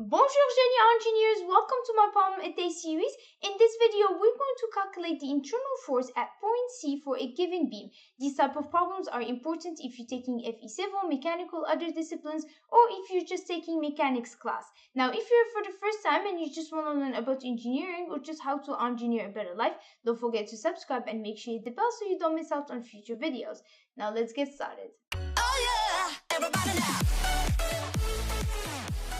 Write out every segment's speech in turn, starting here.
Bonjour génie engineers, welcome to my problem a day series. In this video, we're going to calculate the internal force at point C for a given beam. These type of problems are important if you're taking FE Civil, Mechanical, other disciplines, or if you're just taking mechanics class. Now, if you're for the first time and you just want to learn about engineering or just how to engineer a better life, don't forget to subscribe and make sure you hit the bell so you don't miss out on future videos. Now, let's get started. Oh yeah, everybody now.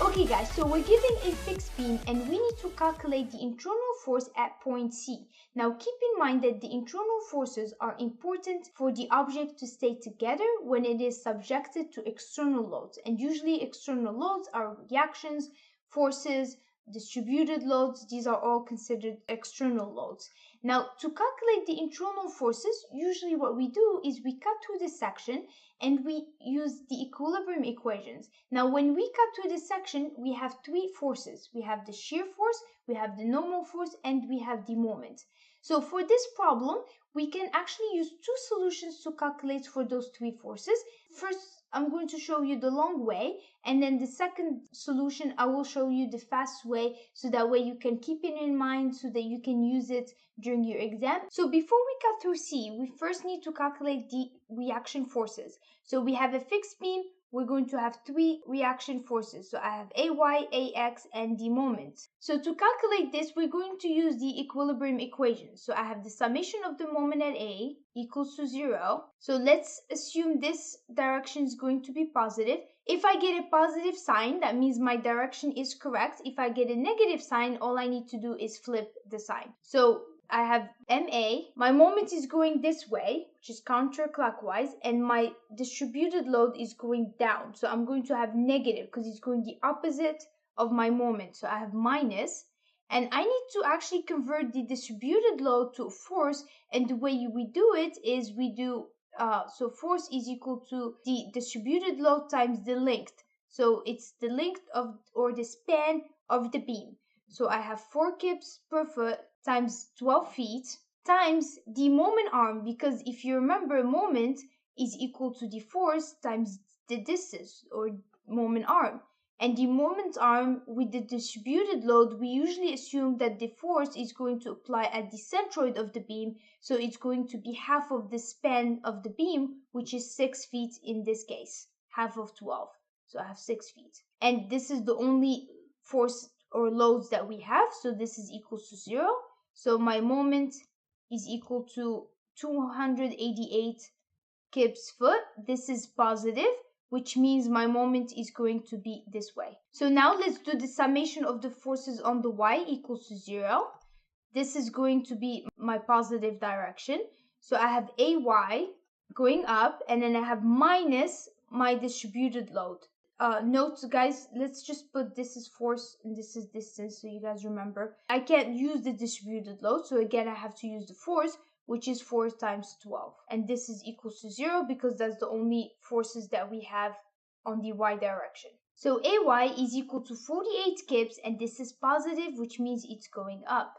Okay guys, so we're given a fixed beam and we need to calculate the internal force at point C. Now keep in mind that the internal forces are important for the object to stay together when it is subjected to external loads. And usually external loads are reactions, forces, distributed loads. These are all considered external loads. Now to calculate the internal forces, usually what we do is we cut through this section and we use the equilibrium equations. Now, when we cut through this section, we have three forces. We have the shear force, we have the normal force, and we have the moment. So for this problem, we can actually use two solutions to calculate for those three forces. First, I'm going to show you the long way, and then the second solution, I will show you the fast way, so that way you can keep it in mind so that you can use it during your exam. So before we cut through C, we first need to calculate the reaction forces. So we have a fixed beam, we're going to have three reaction forces. So I have AY, AX, and the moment. So to calculate this, we're going to use the equilibrium equation. So I have the summation of the moment at A equals to 0. So let's assume this direction is going to be positive. If I get a positive sign, that means my direction is correct. If I get a negative sign, all I need to do is flip the sign. So I have MA, my moment is going this way, which is counterclockwise, and my distributed load is going down. So I'm going to have negative because it's going the opposite of my moment. So I have minus, and I need to actually convert the distributed load to force, and the way we do it is we do, so force is equal to the distributed load times the length. So it's the length of, or the span of the beam. So I have 4 kips per foot times 12 feet times the moment arm, because if you remember, moment is equal to the force times the distance, or moment arm. And the moment arm with the distributed load, we usually assume that the force is going to apply at the centroid of the beam, so it's going to be half of the span of the beam, which is 6 feet in this case, half of 12. So I have 6 feet. And this is the only force or loads that we have, so this is equals to 0. So my moment is equal to 288 kips foot. This is positive, which means my moment is going to be this way. So now let's do the summation of the forces on the y equals to 0. This is going to be my positive direction. So I have AY going up, and then I have minus my distributed load. Note guys, let's just put this is force and this is distance so you guys remember. I can't use the distributed load, so again I have to use the force, which is 4 times 12, and this is equals to 0 because that's the only forces that we have on the y direction. So AY is equal to 48 kips, and this is positive, which means it's going up.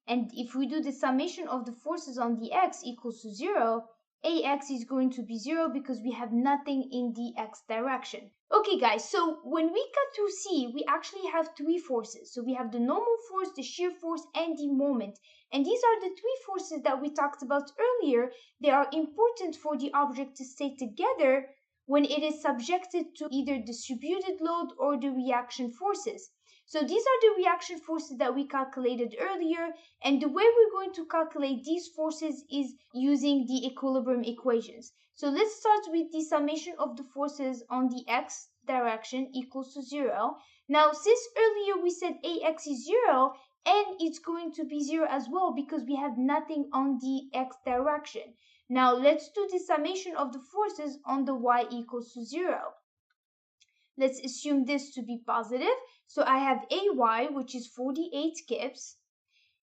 And if we do the summation of the forces on the x equals to 0, AX is going to be 0 because we have nothing in the x direction. Okay guys, so when we cut through C, we actually have three forces. So we have the normal force, the shear force, and the moment. And these are the three forces that we talked about earlier. They are important for the object to stay together when it is subjected to either distributed load or the reaction forces. So these are the reaction forces that we calculated earlier, and the way we're going to calculate these forces is using the equilibrium equations. So let's start with the summation of the forces on the x direction equals to 0. Now, since earlier we said AX is 0, and it's going to be 0 as well because we have nothing on the x direction. Now, let's do the summation of the forces on the y equals to 0. Let's assume this to be positive. So I have AY, which is 48 kips,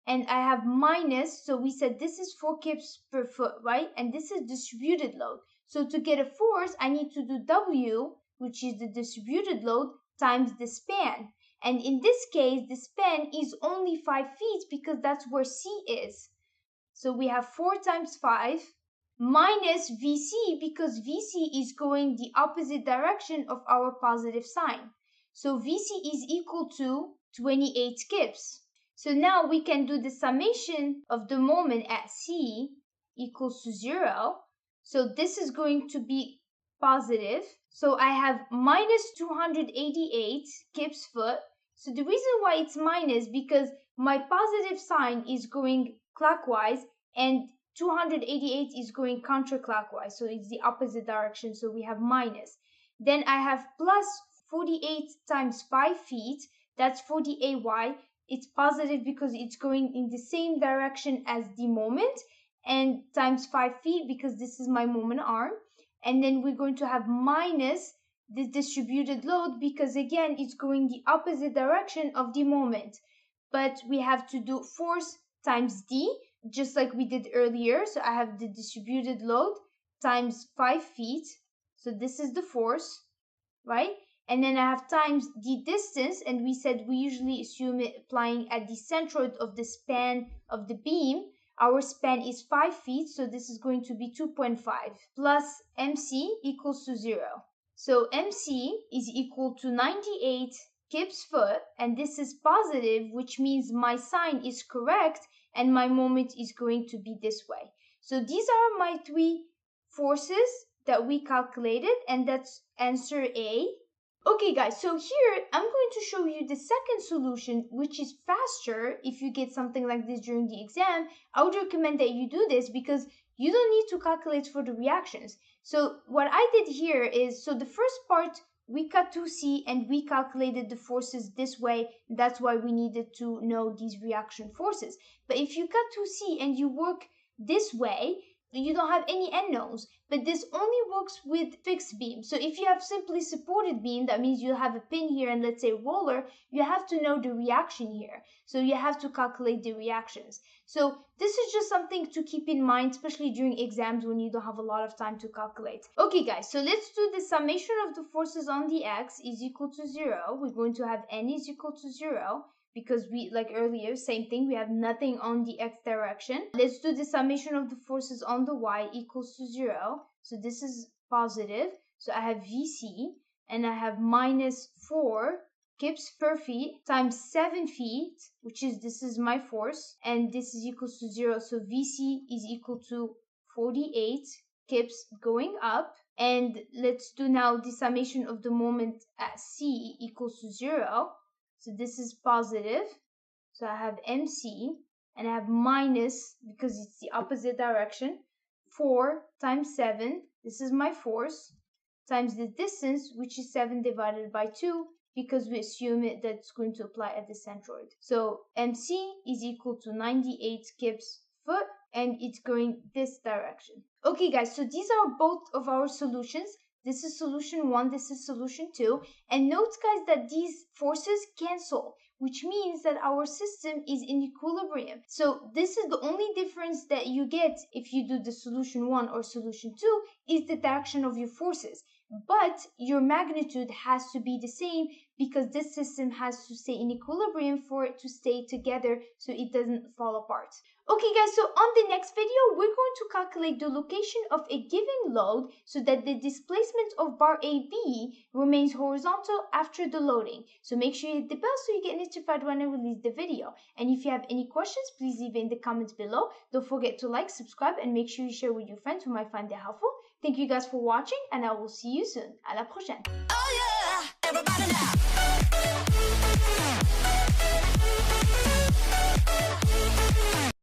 and I have minus, so we said this is 4 kips per foot, right? And this is distributed load. So to get a force, I need to do W, which is the distributed load, times the span. And in this case, the span is only 5 feet because that's where C is. So we have 4 times 5 minus VC, because VC is going the opposite direction of our positive sign. So VC is equal to 28 kips. So now we can do the summation of the moment at C equals to 0. So this is going to be positive. So I have minus 288 kips foot. So the reason why it's minus because my positive sign is going clockwise and 288 is going counterclockwise. So it's the opposite direction. So we have minus. Then I have plus 48 times 5 feet. That's 40 AY. It's positive because it's going in the same direction as the moment, and times 5 feet because this is my moment arm. And then we're going to have minus the distributed load because again it's going the opposite direction of the moment. But we have to do force times D just like we did earlier. So I have the distributed load times 5 feet. So this is the force, right? And then I have times the distance, and we said we usually assume it applying at the centroid of the span of the beam. Our span is 5 feet, so this is going to be 2.5 plus MC equals to 0. So MC is equal to 98 kips foot, and this is positive, which means my sign is correct and my moment is going to be this way. So these are my 3 forces that we calculated, and that's answer A. Okay guys, so here I'm going to show you the second solution, which is faster. If you get something like this during the exam, I would recommend that you do this because you don't need to calculate for the reactions. So what I did here is, so the first part, we cut 2C and we calculated the forces this way. That's why we needed to know these reaction forces. But if you cut 2C and you work this way, you don't have any unknowns, but this only works with fixed beam. So if you have simply supported beam, that means you have a pin here and let's say roller, you have to know the reaction here. So you have to calculate the reactions. So this is just something to keep in mind, especially during exams when you don't have a lot of time to calculate. Okay guys, so let's do the summation of the forces on the X is equal to 0. We're going to have N is equal to 0. Because we, like earlier, same thing, we have nothing on the X direction. Let's do the summation of the forces on the Y equals to 0. So this is positive. So I have VC, and I have minus 4 kips per feet times 7 feet, which is, this is my force, and this is equals to 0. So VC is equal to 48 kips going up. And let's do now the summation of the moment at C equals to 0. So this is positive. So I have MC, and I have minus, because it's the opposite direction, 4 times 7, this is my force, times the distance, which is 7 divided by 2, because we assume that's going to apply at the centroid. So MC is equal to 98 kips foot, and it's going this direction. Okay guys, so these are both of our solutions. This is solution 1, this is solution 2. And note guys that these forces cancel, which means that our system is in equilibrium. So this is the only difference that you get if you do the solution 1 or solution 2 is the direction of your forces. But your magnitude has to be the same because this system has to stay in equilibrium for it to stay together so it doesn't fall apart. Okay guys, so on the next video, we're going to calculate the location of a given load so that the displacement of bar AB remains horizontal after the loading. So make sure you hit the bell so you get notified when I release the video. And if you have any questions, please leave it in the comments below. Don't forget to like, subscribe, and make sure you share with your friends who might find it helpful. Thank you guys for watching, and I will see you soon. À la prochaine. Oh yeah, everybody now.